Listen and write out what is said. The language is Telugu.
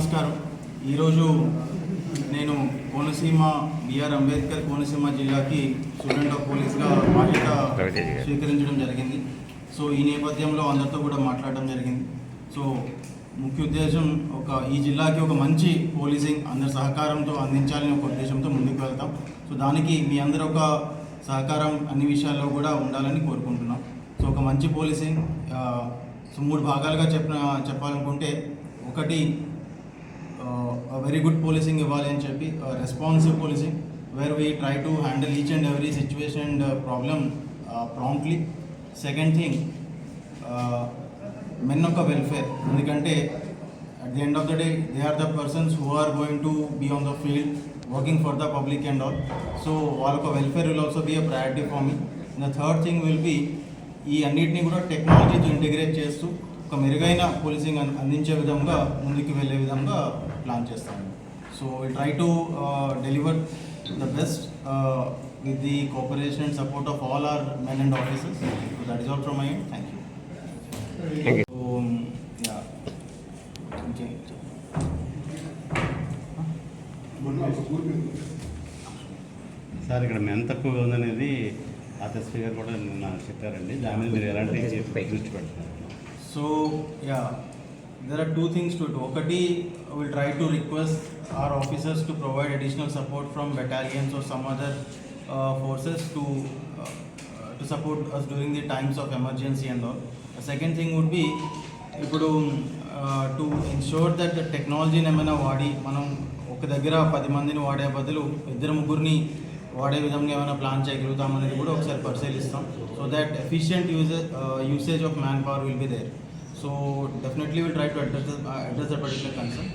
నమస్కారం. ఈరోజు నేను కోనసీమ బిఆర్ అంబేద్కర్ కోనసీమ జిల్లాకి స్టూడెంట్ ఆఫ్ పోలీస్గా బాధ్యత స్వీకరించడం జరిగింది. సో ఈ నేపథ్యంలో అందరితో కూడా మాట్లాడడం జరిగింది. సో ముఖ్య ఉద్దేశం ఈ జిల్లాకి ఒక మంచి పోలీసింగ్ అందరి సహకారంతో అందించాలని ఒక ఉద్దేశంతో ముందుకు వెళ్తాం. సో దానికి మీ అందరూ ఒక సహకారం అన్ని విషయాల్లో కూడా ఉండాలని కోరుకుంటున్నాం. సో ఒక మంచి పోలీసింగ్ మూడు భాగాలుగా చెప్పాలనుకుంటే, ఒకటి వెరీ గుడ్ పోలీసింగ్ ఇవ్వాలి అని చెప్పి, responsive policing where we try to handle each and every situation and problem promptly. Second thing, men యొక్క వెల్ఫేర్, ఎందుకంటే at the end of the day they are the persons who are going to be on the field working for the public and all. So వాళ్ళ యొక్క welfare will also be a priority for me. The third thing will be ఈ అన్నిటినీ కూడా టెక్నాలజీతో ఇంటిగ్రేట్ చేస్తూ ఒక మెరుగైన పోలీసింగ్ అందించే విధంగా ముందుకు వెళ్ళే విధంగా ప్లాన్ చేస్తాను. So we try to deliver the best with the cooperation and support of all our men and officers. So that is all from my end. Thank you. Sir, ఇక్కడ మెంత తక్కువగా ఉందనేది ఆర్ఎస్పీ గారు కూడా నాకు చెప్పారండి. దాని మీద మీరు ఎలాంటి దృష్టి పెడతారు? So yeah, there are two things to it. Okati, we'll try to request our officers to provide additional support from battalions or some other forces to support us during the times of emergency and all. The second thing would be to ensure that the technology ఏమైనా వాడి మనం ఒక దగ్గర 10 మందిని వాడే బదులు 2-3 వాడే విధంగా ఏమైనా ప్లాన్ చేయగలుగుతాం అనేది కూడా ఒకసారి పరిశీలిస్తాం. So that efficient usage of manpower will be there. So definitely will try to address the particular concern.